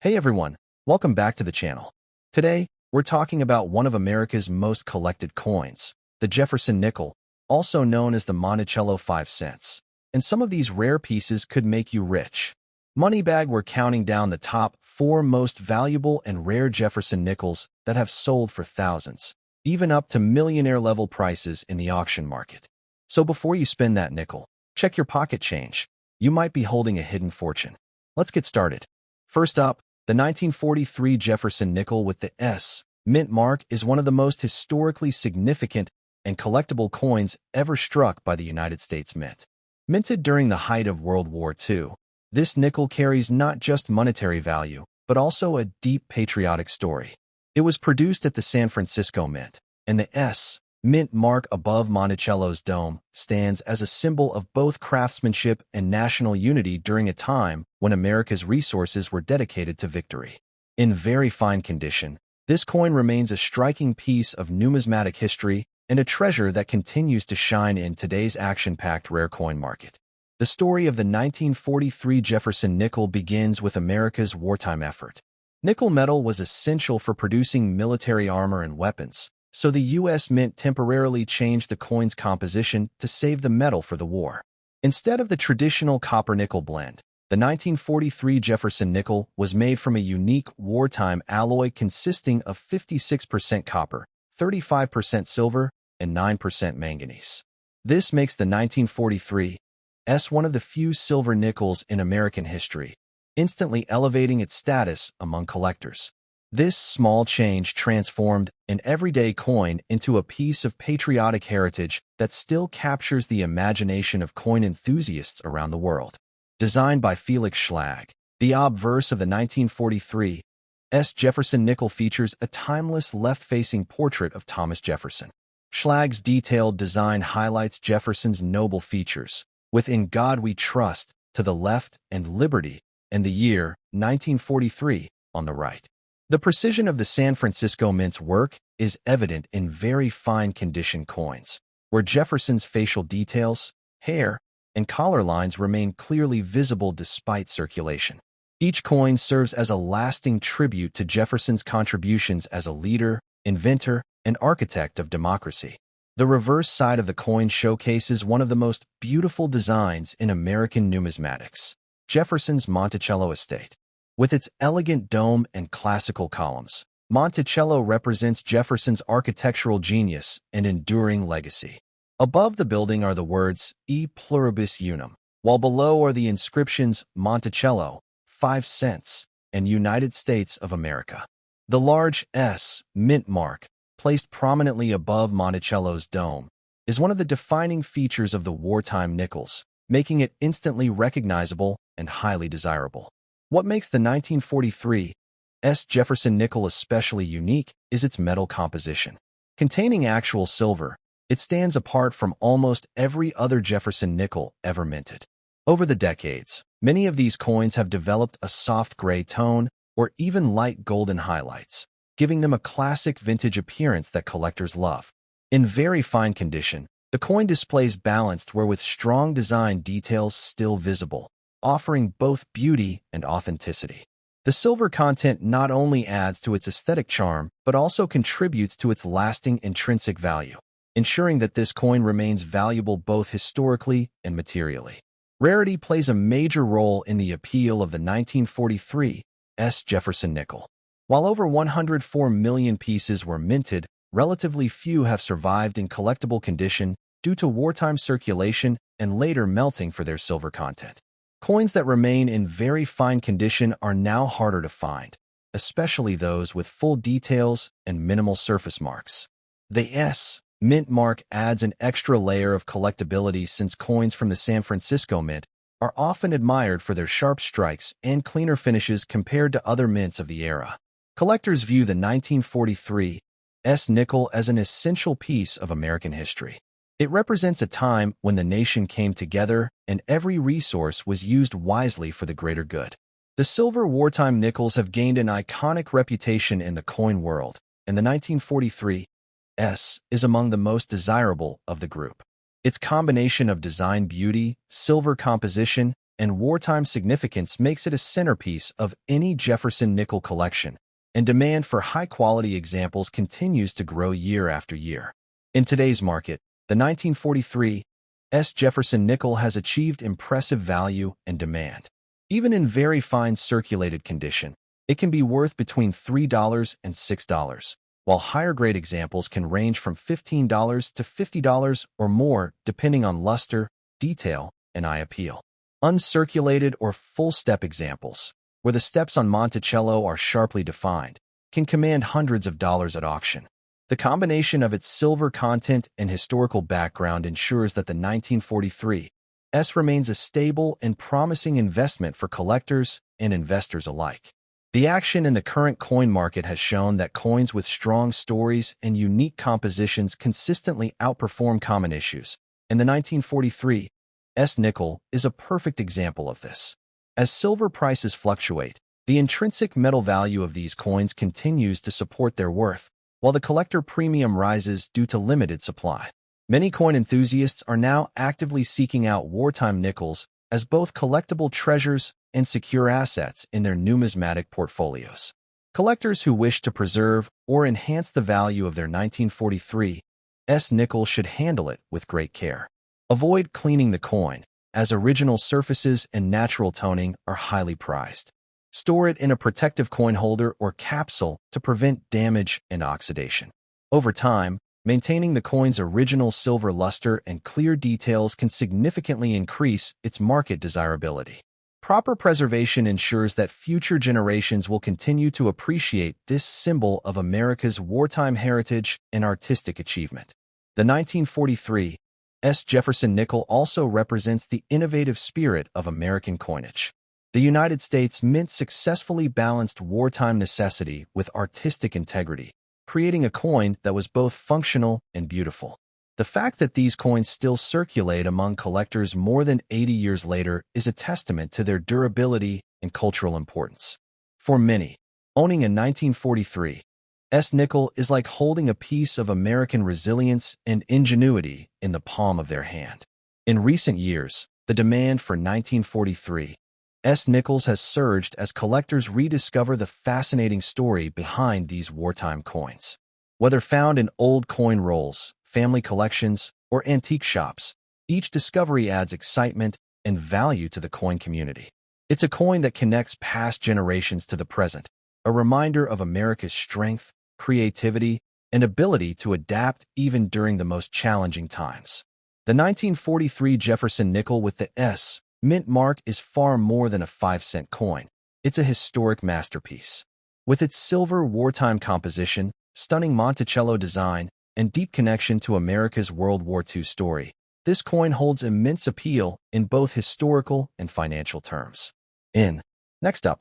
Hey everyone, welcome back to the channel. Today, we're talking about one of America's most collected coins, the Jefferson nickel, also known as the Monticello 5 cents. And some of these rare pieces could make you rich. Moneybag, we're counting down the top 4 most valuable and rare Jefferson nickels that have sold for thousands, even up to millionaire-level prices in the auction market. So before you spend that nickel, check your pocket change. You might be holding a hidden fortune. Let's get started. First up, the 1943 Jefferson nickel with the S mint mark is one of the most historically significant and collectible coins ever struck by the United States Mint. Minted during the height of World War II, this nickel carries not just monetary value, but also a deep patriotic story. It was produced at the San Francisco Mint, and the S mint mark above Monticello's dome stands as a symbol of both craftsmanship and national unity during a time when America's resources were dedicated to victory. In very fine condition, this coin remains a striking piece of numismatic history and a treasure that continues to shine in today's action-packed rare coin market. The story of the 1943 Jefferson nickel begins with America's wartime effort. Nickel metal was essential for producing military armor and weapons, so the U.S. Mint temporarily changed the coin's composition to save the metal for the war. Instead of the traditional copper-nickel blend, the 1943 Jefferson nickel was made from a unique wartime alloy consisting of 56% copper, 35% silver, and 9% manganese. This makes the 1943 S one of the few silver nickels in American history, instantly elevating its status among collectors. This small change transformed an everyday coin into a piece of patriotic heritage that still captures the imagination of coin enthusiasts around the world. Designed by Felix Schlag, the obverse of the 1943 S Jefferson nickel features a timeless left-facing portrait of Thomas Jefferson. Schlag's detailed design highlights Jefferson's noble features, with "In God We Trust" to the left and "Liberty" and the year 1943 on the right. The precision of the San Francisco Mint's work is evident in very fine condition coins, where Jefferson's facial details, hair, and collar lines remain clearly visible despite circulation. Each coin serves as a lasting tribute to Jefferson's contributions as a leader, inventor, and architect of democracy. The reverse side of the coin showcases one of the most beautiful designs in American numismatics, Jefferson's Monticello estate. With its elegant dome and classical columns, Monticello represents Jefferson's architectural genius and enduring legacy. Above the building are the words E pluribus unum, while below are the inscriptions Monticello, 5 cents, and United States of America. The large S mint mark, placed prominently above Monticello's dome, is one of the defining features of the wartime nickels, making it instantly recognizable and highly desirable. What makes the 1943 S Jefferson nickel especially unique is its metal composition. Containing actual silver, it stands apart from almost every other Jefferson nickel ever minted. Over the decades, many of these coins have developed a soft gray tone or even light golden highlights, giving them a classic vintage appearance that collectors love. In very fine condition, the coin displays balanced with strong design details still visible, offering both beauty and authenticity. The silver content not only adds to its aesthetic charm, but also contributes to its lasting intrinsic value, ensuring that this coin remains valuable both historically and materially. Rarity plays a major role in the appeal of the 1943 S Jefferson nickel. While over 104 million pieces were minted, relatively few have survived in collectible condition due to wartime circulation and later melting for their silver content. Coins that remain in very fine condition are now harder to find, especially those with full details and minimal surface marks. The S mint mark adds an extra layer of collectability since coins from the San Francisco Mint are often admired for their sharp strikes and cleaner finishes compared to other mints of the era. Collectors view the 1943 S nickel as an essential piece of American history. It represents a time when the nation came together and every resource was used wisely for the greater good. The silver wartime nickels have gained an iconic reputation in the coin world, and the 1943 S is among the most desirable of the group. Its combination of design beauty, silver composition, and wartime significance makes it a centerpiece of any Jefferson nickel collection, and demand for high-quality examples continues to grow year after year. In today's market, the 1943 Jefferson nickel has achieved impressive value and demand. Even in very fine circulated condition, it can be worth between $3 and $6, while higher-grade examples can range from $15 to $50 or more depending on luster, detail, and eye appeal. Uncirculated or full-step examples, where the steps on Monticello are sharply defined, can command hundreds of dollars at auction. The combination of its silver content and historical background ensures that the 1943 remains a stable and promising investment for collectors and investors alike. The action in the current coin market has shown that coins with strong stories and unique compositions consistently outperform common issues, and the 1943 nickel is a perfect example of this. As silver prices fluctuate, the intrinsic metal value of these coins continues to support their worth, while the collector premium rises due to limited supply. Many coin enthusiasts are now actively seeking out wartime nickels as both collectible treasures and secure assets in their numismatic portfolios. Collectors who wish to preserve or enhance the value of their 1943 nickel should handle it with great care. Avoid cleaning the coin, as original surfaces and natural toning are highly prized. Store it in a protective coin holder or capsule to prevent damage and oxidation. Over time, maintaining the coin's original silver luster and clear details can significantly increase its market desirability. Proper preservation ensures that future generations will continue to appreciate this symbol of America's wartime heritage and artistic achievement. The 1943 Jefferson nickel also represents the innovative spirit of American coinage. The United States Mint successfully balanced wartime necessity with artistic integrity, creating a coin that was both functional and beautiful. The fact that these coins still circulate among collectors more than 80 years later is a testament to their durability and cultural importance. For many, owning a 1943 nickel is like holding a piece of American resilience and ingenuity in the palm of their hand. In recent years, the demand for 1943 nickels has surged as collectors rediscover the fascinating story behind these wartime coins. Whether found in old coin rolls, family collections, or antique shops, each discovery adds excitement and value to the coin community. It's a coin that connects past generations to the present, a reminder of America's strength, creativity, and ability to adapt even during the most challenging times. The 1943 Jefferson nickel with the Mint mark is far more than a 5-cent coin. It's a historic masterpiece. With its silver wartime composition, stunning Monticello design, and deep connection to America's World War II story, this coin holds immense appeal in both historical and financial terms. Next up,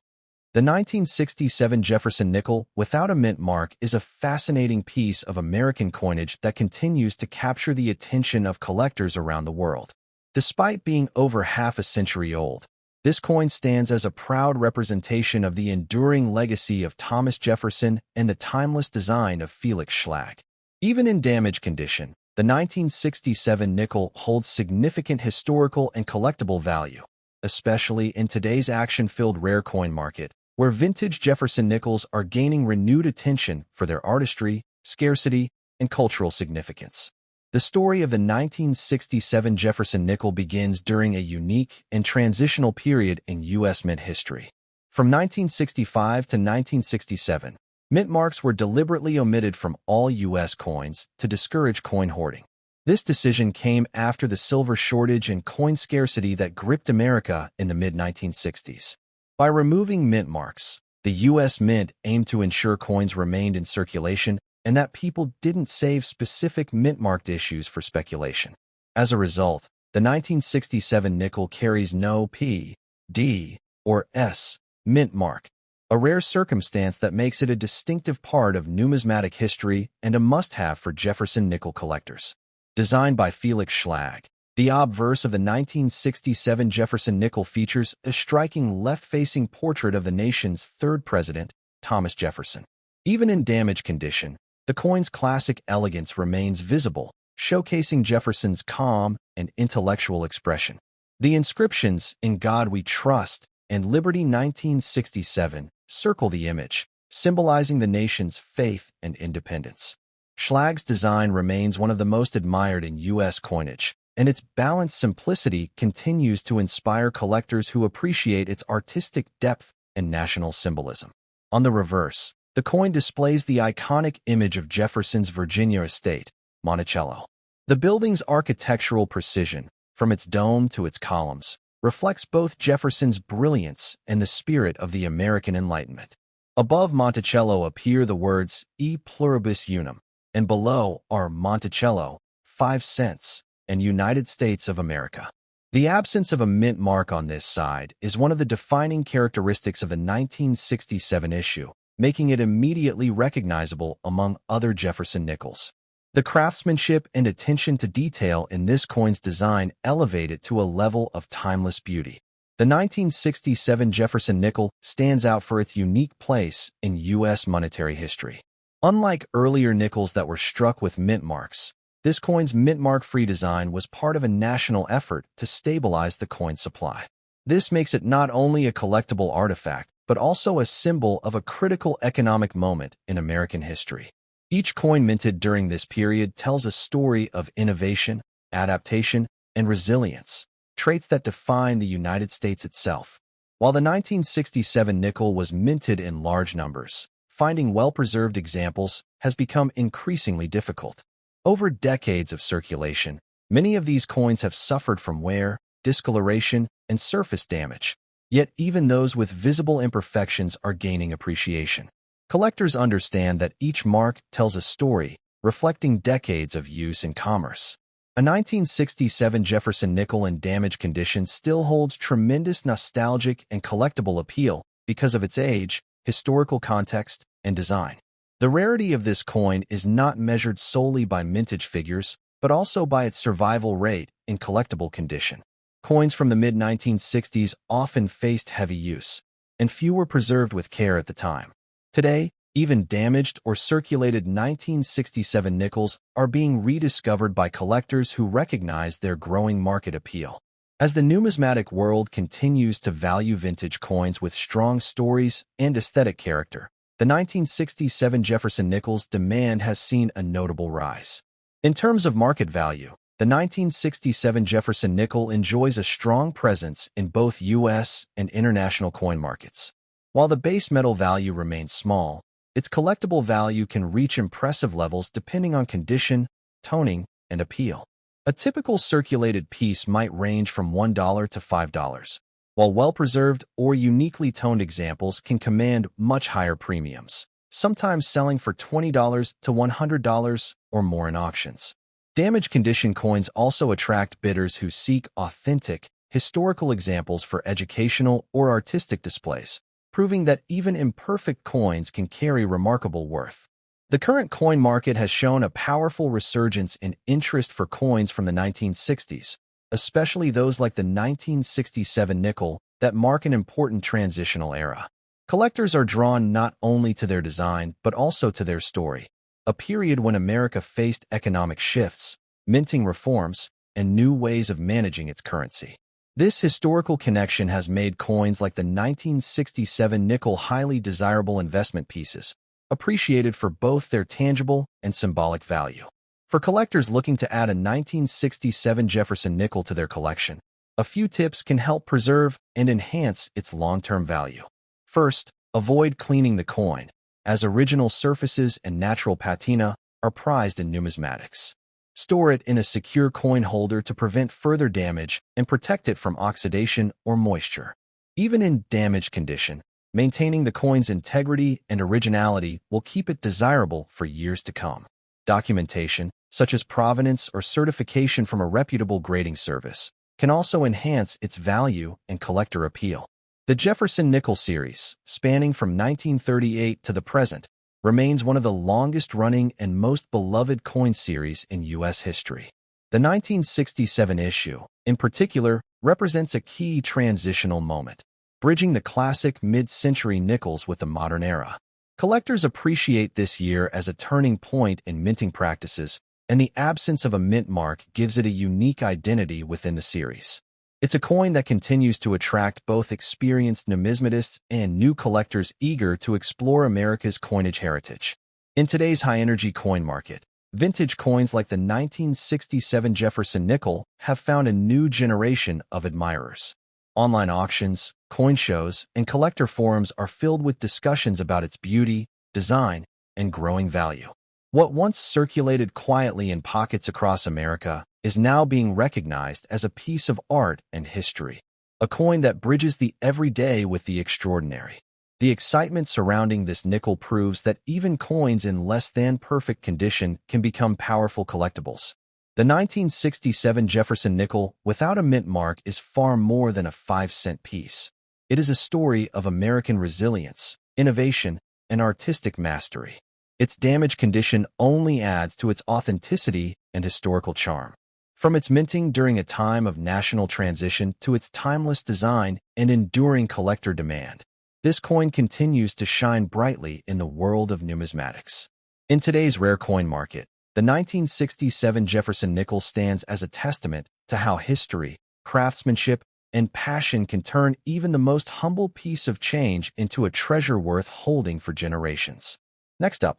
the 1967 Jefferson nickel without a mint mark is a fascinating piece of American coinage that continues to capture the attention of collectors around the world. Despite being over half a century old, this coin stands as a proud representation of the enduring legacy of Thomas Jefferson and the timeless design of Felix Schlag. Even in damaged condition, the 1967 nickel holds significant historical and collectible value, especially in today's action-filled rare coin market, where vintage Jefferson nickels are gaining renewed attention for their artistry, scarcity, and cultural significance. The story of the 1967 Jefferson nickel begins during a unique and transitional period in U.S. mint history. From 1965 to 1967, mint marks were deliberately omitted from all U.S. coins to discourage coin hoarding. This decision came after the silver shortage and coin scarcity that gripped America in the mid-1960s. By removing mint marks, the U.S. Mint aimed to ensure coins remained in circulation and that people didn't save specific mint-marked issues for speculation. As a result, the 1967 nickel carries no P, D, or S mint mark, a rare circumstance that makes it a distinctive part of numismatic history and a must-have for Jefferson nickel collectors. Designed by Felix Schlag, the obverse of the 1967 Jefferson nickel features a striking left-facing portrait of the nation's third president, Thomas Jefferson. Even in damaged condition, the coin's classic elegance remains visible, showcasing Jefferson's calm and intellectual expression. The inscriptions, "In God We Trust" and "Liberty 1967" circle the image, symbolizing the nation's faith and independence. Schlag's design remains one of the most admired in U.S. coinage, and its balanced simplicity continues to inspire collectors who appreciate its artistic depth and national symbolism. On the reverse, the coin displays the iconic image of Jefferson's Virginia estate, Monticello. The building's architectural precision, from its dome to its columns, reflects both Jefferson's brilliance and the spirit of the American Enlightenment. Above Monticello appear the words "E pluribus unum," and below are Monticello, 5 cents, and United States of America. The absence of a mint mark on this side is one of the defining characteristics of the 1967 issue, making it immediately recognizable among other Jefferson nickels. The craftsmanship and attention to detail in this coin's design elevate it to a level of timeless beauty. The 1967 Jefferson nickel stands out for its unique place in U.S. monetary history. Unlike earlier nickels that were struck with mint marks, this coin's mint mark-free design was part of a national effort to stabilize the coin supply. This makes it not only a collectible artifact, but also a symbol of a critical economic moment in American history. Each coin minted during this period tells a story of innovation, adaptation, and resilience, traits that define the United States itself. While the 1967 nickel was minted in large numbers, finding well-preserved examples has become increasingly difficult. Over decades of circulation, many of these coins have suffered from wear, discoloration, and surface damage. Yet even those with visible imperfections are gaining appreciation. Collectors understand that each mark tells a story, reflecting decades of use in commerce. A 1967 Jefferson nickel in damaged condition still holds tremendous nostalgic and collectible appeal because of its age, historical context, and design. The rarity of this coin is not measured solely by mintage figures, but also by its survival rate in collectible condition. Coins from the mid-1960s often faced heavy use, and few were preserved with care at the time. Today, even damaged or circulated 1967 nickels are being rediscovered by collectors who recognize their growing market appeal. As the numismatic world continues to value vintage coins with strong stories and aesthetic character, the 1967 Jefferson nickel's demand has seen a notable rise. In terms of market value, the 1967 Jefferson nickel enjoys a strong presence in both U.S. and international coin markets. While the base metal value remains small, its collectible value can reach impressive levels depending on condition, toning, and appeal. A typical circulated piece might range from $1 to $5, while well-preserved or uniquely toned examples can command much higher premiums, sometimes selling for $20 to $100 or more in auctions. Damaged condition coins also attract bidders who seek authentic, historical examples for educational or artistic displays, proving that even imperfect coins can carry remarkable worth. The current coin market has shown a powerful resurgence in interest for coins from the 1960s, especially those like the 1967 nickel that mark an important transitional era. Collectors are drawn not only to their design, but also to their story, a period when America faced economic shifts, minting reforms, and new ways of managing its currency. This historical connection has made coins like the 1967 nickel highly desirable investment pieces, appreciated for both their tangible and symbolic value. For collectors looking to add a 1967 Jefferson nickel to their collection, a few tips can help preserve and enhance its long-term value. First, avoid cleaning the coin, as original surfaces and natural patina are prized in numismatics. Store it in a secure coin holder to prevent further damage and protect it from oxidation or moisture. Even in damaged condition, maintaining the coin's integrity and originality will keep it desirable for years to come. Documentation, such as provenance or certification from a reputable grading service, can also enhance its value and collector appeal. The Jefferson nickel series, spanning from 1938 to the present, remains one of the longest-running and most beloved coin series in U.S. history. The 1967 issue, in particular, represents a key transitional moment, bridging the classic mid-century nickels with the modern era. Collectors appreciate this year as a turning point in minting practices, and the absence of a mint mark gives it a unique identity within the series. It's a coin that continues to attract both experienced numismatists and new collectors eager to explore America's coinage heritage. In today's high-energy coin market, vintage coins like the 1967 Jefferson nickel have found a new generation of admirers. Online auctions, coin shows, and collector forums are filled with discussions about its beauty, design, and growing value. What once circulated quietly in pockets across America is now being recognized as a piece of art and history, a coin that bridges the everyday with the extraordinary. The excitement surrounding this nickel proves that even coins in less than perfect condition can become powerful collectibles. The 1967 Jefferson nickel without a mint mark is far more than a 5-cent piece. It is a story of American resilience, innovation, and artistic mastery. Its damaged condition only adds to its authenticity and historical charm. From its minting during a time of national transition to its timeless design and enduring collector demand, this coin continues to shine brightly in the world of numismatics. In today's rare coin market, the 1967 Jefferson nickel stands as a testament to how history, craftsmanship, and passion can turn even the most humble piece of change into a treasure worth holding for generations. Next up,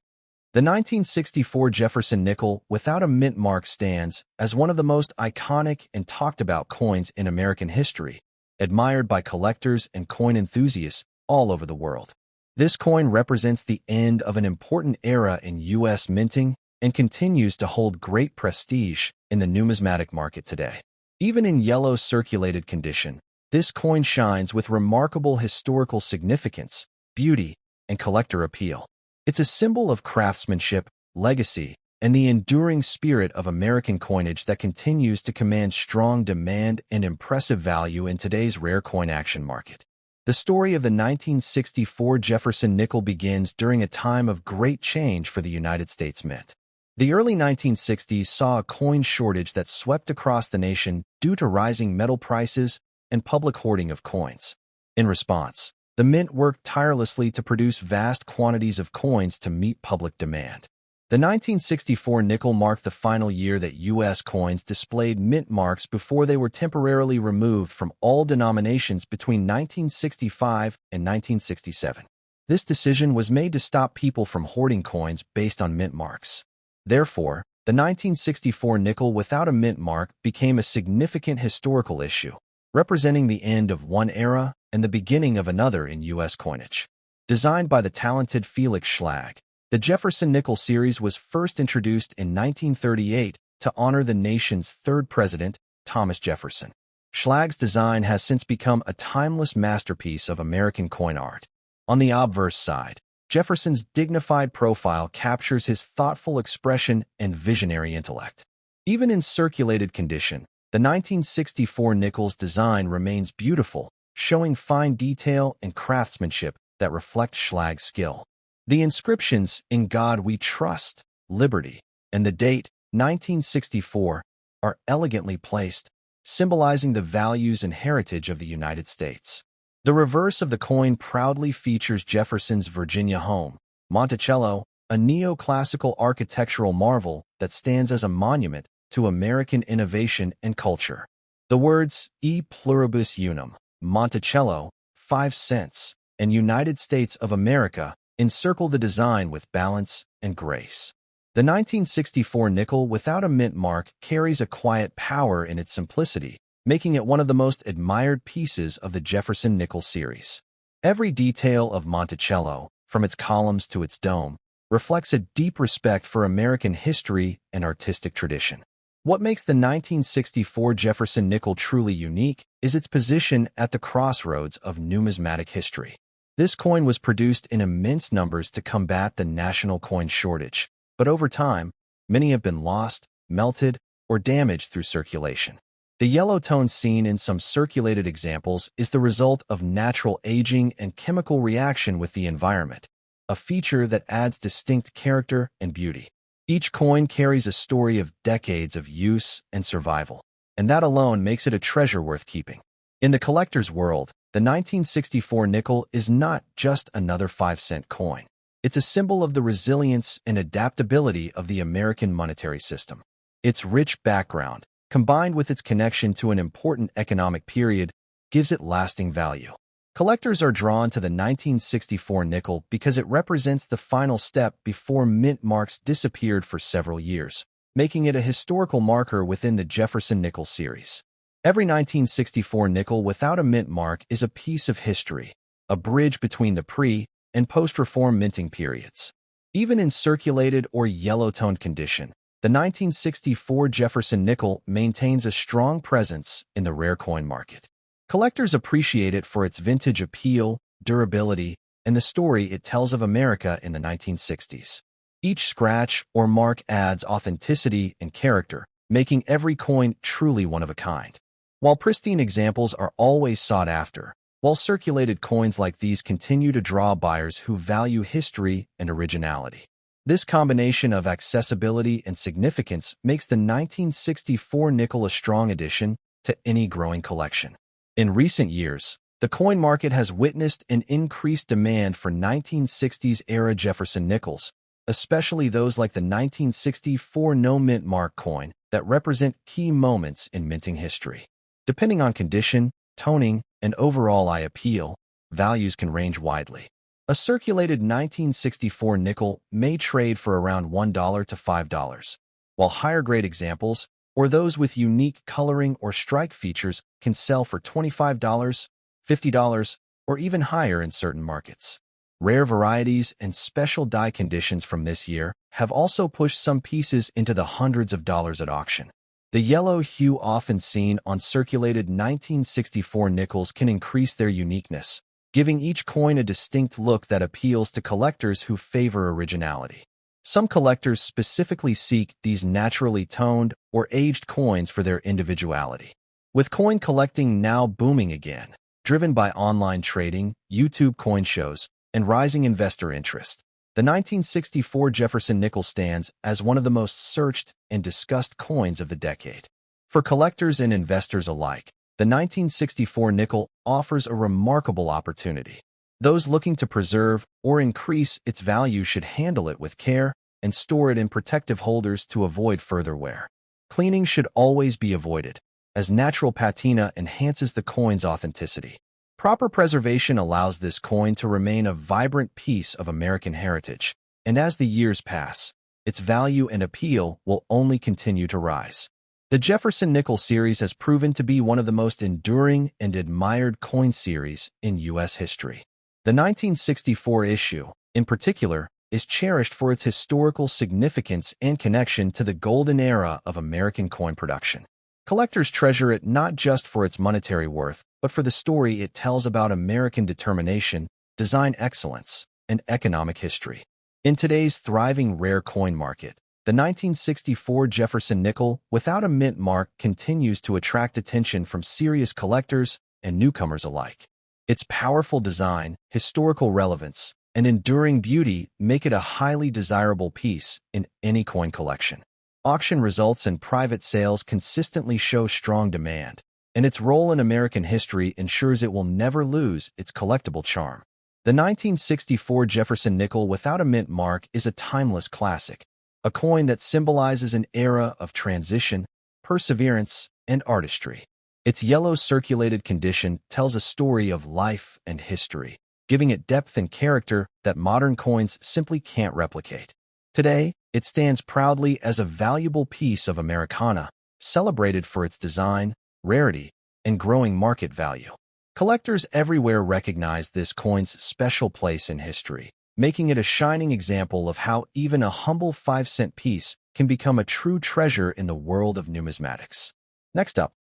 the 1964 Jefferson nickel without a mint mark stands as one of the most iconic and talked about coins in American history, admired by collectors and coin enthusiasts all over the world. This coin represents the end of an important era in U.S. minting and continues to hold great prestige in the numismatic market today. Even in yellow circulated condition, this coin shines with remarkable historical significance, beauty, and collector appeal. It's a symbol of craftsmanship, legacy, and the enduring spirit of American coinage that continues to command strong demand and impressive value in today's rare coin action market. The story of the 1964 Jefferson nickel begins during a time of great change for the United States Mint. The early 1960s saw a coin shortage that swept across the nation due to rising metal prices and public hoarding of coins. In response, the Mint worked tirelessly to produce vast quantities of coins to meet public demand. The 1964 nickel marked the final year that U.S. coins displayed mint marks before they were temporarily removed from all denominations between 1965 and 1967. This decision was made to stop people from hoarding coins based on mint marks. Therefore, the 1964 nickel without a mint mark became a significant historical issue, representing the end of one era and the beginning of another in U.S. coinage. Designed by the talented Felix Schlag, the Jefferson nickel series was first introduced in 1938 to honor the nation's third president, Thomas Jefferson. Schlag's design has since become a timeless masterpiece of American coin art. On the obverse side, Jefferson's dignified profile captures his thoughtful expression and visionary intellect. Even in circulated condition, the 1964 nickel's design remains beautiful, showing fine detail and craftsmanship that reflect Schlag's skill. The inscriptions, "In God We Trust," "Liberty," and the date, 1964, are elegantly placed, symbolizing the values and heritage of the United States. The reverse of the coin proudly features Jefferson's Virginia home, Monticello, a neoclassical architectural marvel that stands as a monument to American innovation and culture. The words "E pluribus unum," Monticello, 5 cents, and United States of America encircle the design with balance and grace. The 1964 nickel without a mint mark carries a quiet power in its simplicity, making it one of the most admired pieces of the Jefferson nickel series. Every detail of Monticello, from its columns to its dome, reflects a deep respect for American history and artistic tradition. What makes the 1964 Jefferson nickel truly unique is its position at the crossroads of numismatic history. This coin was produced in immense numbers to combat the national coin shortage, but over time, many have been lost, melted, or damaged through circulation. The yellow tone seen in some circulated examples is the result of natural aging and chemical reaction with the environment, a feature that adds distinct character and beauty. Each coin carries a story of decades of use and survival, and that alone makes it a treasure worth keeping. In the collector's world, the 1964 nickel is not just another 5-cent coin. It's a symbol of the resilience and adaptability of the American monetary system. Its rich background, combined with its connection to an important economic period, gives it lasting value. Collectors are drawn to the 1964 nickel because it represents the final step before mint marks disappeared for several years, making it a historical marker within the Jefferson nickel series. Every 1964 nickel without a mint mark is a piece of history, a bridge between the pre- and post-reform minting periods. Even in circulated or yellow-toned condition, the 1964 Jefferson nickel maintains a strong presence in the rare coin market. Collectors appreciate it for its vintage appeal, durability, and the story it tells of America in the 1960s. Each scratch or mark adds authenticity and character, making every coin truly one of a kind. While pristine examples are always sought after, well-circulated coins like these continue to draw buyers who value history and originality. This combination of accessibility and significance makes the 1964 nickel a strong addition to any growing collection. In recent years, the coin market has witnessed an increased demand for 1960s-era Jefferson nickels, especially those like the 1964 no-mint mark coin that represent key moments in minting history. Depending on condition, toning, and overall eye appeal, values can range widely. A circulated 1964 nickel may trade for around $1 to $5, while higher-grade examples, or those with unique coloring or strike features, can sell for $25, $50, or even higher in certain markets. Rare varieties and special die conditions from this year have also pushed some pieces into the hundreds of dollars at auction. The yellow hue often seen on circulated 1964 nickels can increase their uniqueness, giving each coin a distinct look that appeals to collectors who favor originality. Some collectors specifically seek these naturally toned or aged coins for their individuality. With coin collecting now booming again, driven by online trading, YouTube coin shows, and rising investor interest, the 1964 Jefferson nickel stands as one of the most searched and discussed coins of the decade. For collectors and investors alike, the 1964 nickel offers a remarkable opportunity. Those looking to preserve or increase its value should handle it with care and store it in protective holders to avoid further wear. Cleaning should always be avoided, as natural patina enhances the coin's authenticity. Proper preservation allows this coin to remain a vibrant piece of American heritage, and as the years pass, its value and appeal will only continue to rise. The Jefferson Nickel series has proven to be one of the most enduring and admired coin series in U.S. history. The 1964 issue, in particular, is cherished for its historical significance and connection to the golden era of American coin production. Collectors treasure it not just for its monetary worth, but for the story it tells about American determination, design excellence, and economic history. In today's thriving rare coin market, the 1964 Jefferson nickel without a mint mark continues to attract attention from serious collectors and newcomers alike. Its powerful design, historical relevance, and enduring beauty make it a highly desirable piece in any coin collection. Auction results and private sales consistently show strong demand, and its role in American history ensures it will never lose its collectible charm. The 1964 Jefferson nickel without a mint mark is a timeless classic, a coin that symbolizes an era of transition, perseverance, and artistry. Its yellow circulated condition tells a story of life and history, giving it depth and character that modern coins simply can't replicate. Today, it stands proudly as a valuable piece of Americana, celebrated for its design, rarity, and growing market value. Collectors everywhere recognize this coin's special place in history, making it a shining example of how even a humble 5-cent piece can become a true treasure in the world of numismatics. Next up,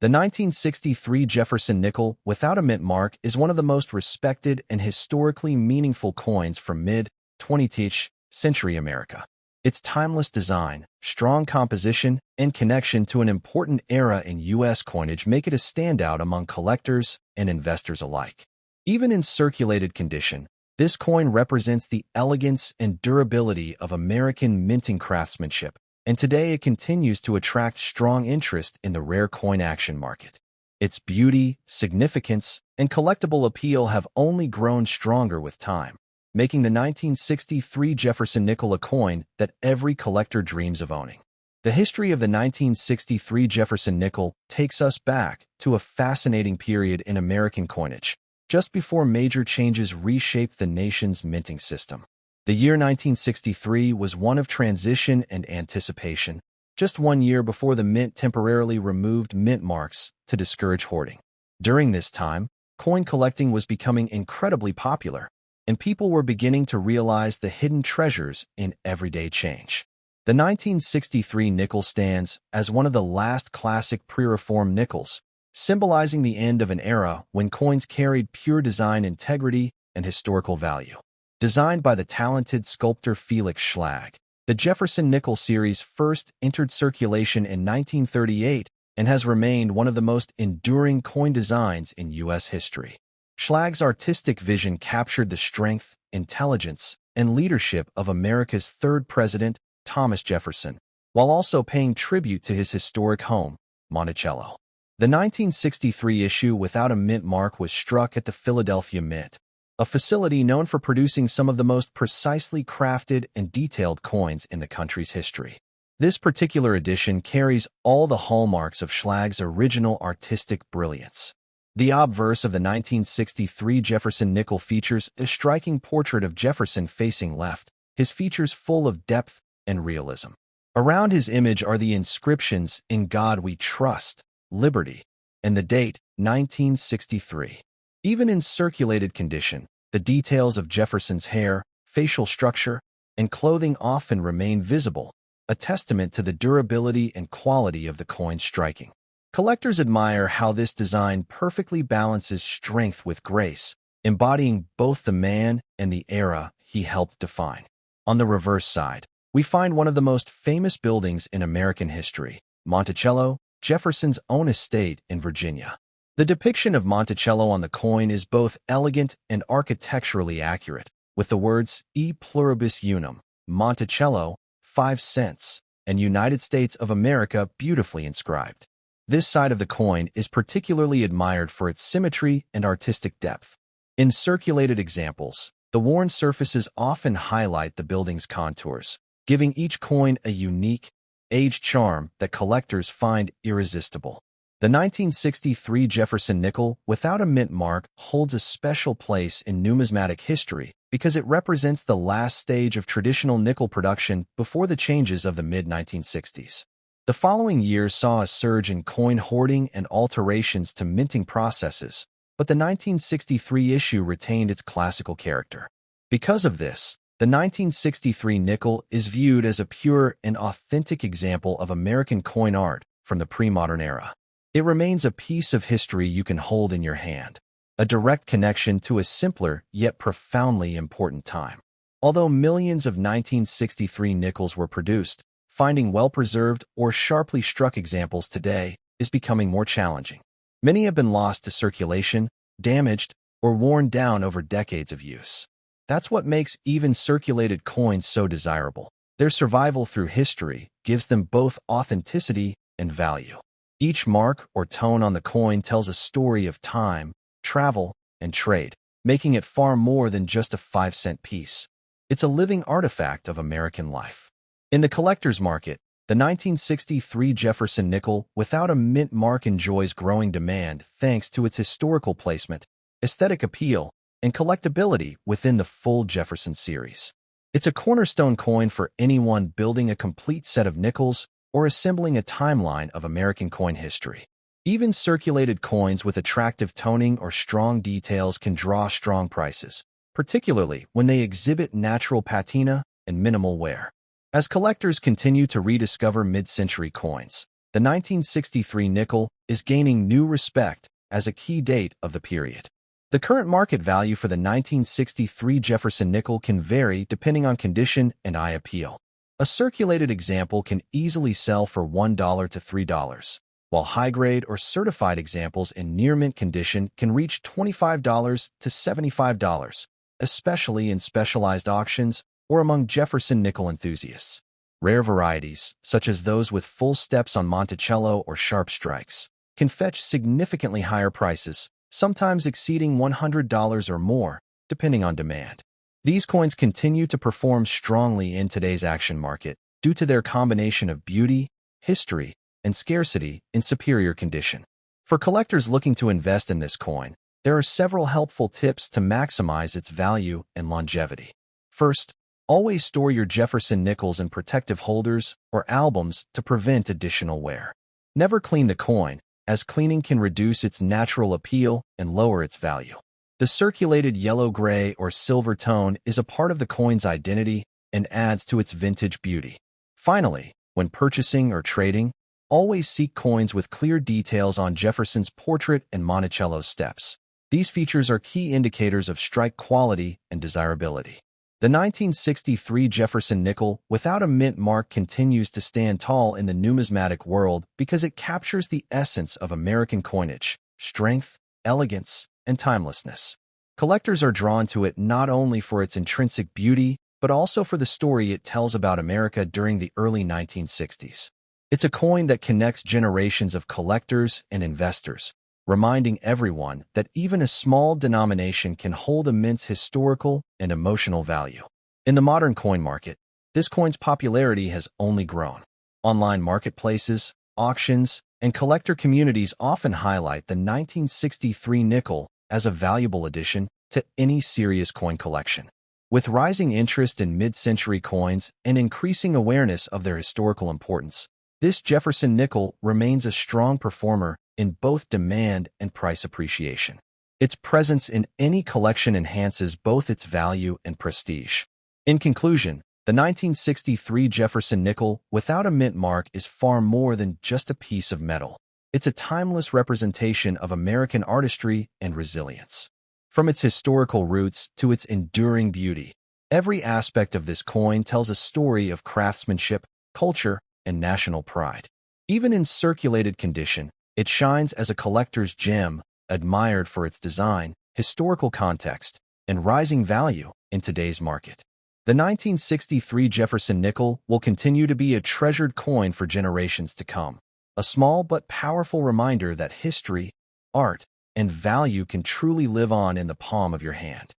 the 1963 Jefferson nickel without a mint mark is one of the most respected and historically meaningful coins from mid-20th century America. Its timeless design, strong composition, and connection to an important era in U.S. coinage make it a standout among collectors and investors alike. Even in circulated condition, this coin represents the elegance and durability of American minting craftsmanship, and today it continues to attract strong interest in the rare coin action market. Its beauty, significance, and collectible appeal have only grown stronger with time, making the 1963 Jefferson nickel a coin that every collector dreams of owning. The history of the 1963 Jefferson nickel takes us back to a fascinating period in American coinage, just before major changes reshaped the nation's minting system. The year 1963 was one of transition and anticipation, just 1 year before the mint temporarily removed mint marks to discourage hoarding. During this time, coin collecting was becoming incredibly popular, and people were beginning to realize the hidden treasures in everyday change. The 1963 nickel stands as one of the last classic pre-reform nickels, symbolizing the end of an era when coins carried pure design integrity and historical value. Designed by the talented sculptor Felix Schlag, the Jefferson nickel series first entered circulation in 1938 and has remained one of the most enduring coin designs in U.S. history. Schlag's artistic vision captured the strength, intelligence, and leadership of America's third president, Thomas Jefferson, while also paying tribute to his historic home, Monticello. The 1963 issue without a mint mark was struck at the Philadelphia Mint, a facility known for producing some of the most precisely crafted and detailed coins in the country's history. This particular edition carries all the hallmarks of Schlag's original artistic brilliance. The obverse of the 1963 Jefferson nickel features a striking portrait of Jefferson facing left, his features full of depth and realism. Around his image are the inscriptions "In God We Trust," "Liberty," and the date 1963. Even in circulated condition, the details of Jefferson's hair, facial structure, and clothing often remain visible, a testament to the durability and quality of the coin's striking. Collectors admire how this design perfectly balances strength with grace, embodying both the man and the era he helped define. On the reverse side, we find one of the most famous buildings in American history, Monticello, Jefferson's own estate in Virginia. The depiction of Monticello on the coin is both elegant and architecturally accurate, with the words E pluribus unum, Monticello, 5 cents, and United States of America beautifully inscribed. This side of the coin is particularly admired for its symmetry and artistic depth. In circulated examples, the worn surfaces often highlight the building's contours, giving each coin a unique, aged charm that collectors find irresistible. The 1963 Jefferson nickel without a mint mark holds a special place in numismatic history because it represents the last stage of traditional nickel production before the changes of the mid-1960s. The following year saw a surge in coin hoarding and alterations to minting processes, but the 1963 issue retained its classical character. Because of this, the 1963 nickel is viewed as a pure and authentic example of American coin art from the pre-modern era. It remains a piece of history you can hold in your hand, a direct connection to a simpler yet profoundly important time. Although millions of 1963 nickels were produced, finding well-preserved or sharply struck examples today is becoming more challenging. Many have been lost to circulation, damaged, or worn down over decades of use. That's what makes even circulated coins so desirable. Their survival through history gives them both authenticity and value. Each mark or tone on the coin tells a story of time, travel, and trade, making it far more than just a 5-cent piece. It's a living artifact of American life. In the collector's market, the 1963 Jefferson nickel without a mint mark enjoys growing demand thanks to its historical placement, aesthetic appeal, and collectability within the full Jefferson series. It's a cornerstone coin for anyone building a complete set of nickels or assembling a timeline of American coin history. Even circulated coins with attractive toning or strong details can draw strong prices, particularly when they exhibit natural patina and minimal wear. As collectors continue to rediscover mid-century coins, the 1963 nickel is gaining new respect as a key date of the period. The current market value for the 1963 Jefferson nickel can vary depending on condition and eye appeal. A circulated example can easily sell for $1 to $3, while high-grade or certified examples in near-mint condition can reach $25 to $75, especially in specialized auctions or among Jefferson nickel enthusiasts. Rare varieties, such as those with full steps on Monticello or sharp strikes, can fetch significantly higher prices, sometimes exceeding $100 or more, depending on demand. These coins continue to perform strongly in today's action market due to their combination of beauty, history, and scarcity in superior condition. For collectors looking to invest in this coin, there are several helpful tips to maximize its value and longevity. First, always store your Jefferson nickels in protective holders or albums to prevent additional wear. Never clean the coin, as cleaning can reduce its natural appeal and lower its value. The circulated yellow-gray or silver tone is a part of the coin's identity and adds to its vintage beauty. Finally, when purchasing or trading, always seek coins with clear details on Jefferson's portrait and Monticello steps. These features are key indicators of strike quality and desirability. The 1963 Jefferson nickel without a mint mark continues to stand tall in the numismatic world because it captures the essence of American coinage: strength, elegance, and timelessness. Collectors are drawn to it not only for its intrinsic beauty, but also for the story it tells about America during the early 1960s. It's a coin that connects generations of collectors and investors, reminding everyone that even a small denomination can hold immense historical and emotional value. In the modern coin market, this coin's popularity has only grown. Online marketplaces, auctions, and collector communities often highlight the 1963 nickel as a valuable addition to any serious coin collection. With rising interest in mid-century coins and increasing awareness of their historical importance, this Jefferson nickel remains a strong performer in both demand and price appreciation. Its presence in any collection enhances both its value and prestige. In conclusion, the 1963 Jefferson nickel without a mint mark is far more than just a piece of metal. It's a timeless representation of American artistry and resilience. From its historical roots to its enduring beauty, every aspect of this coin tells a story of craftsmanship, culture, and national pride. Even in circulated condition, it shines as a collector's gem, admired for its design, historical context, and rising value in today's market. The 1963 Jefferson nickel will continue to be a treasured coin for generations to come, a small but powerful reminder that history, art, and value can truly live on in the palm of your hand.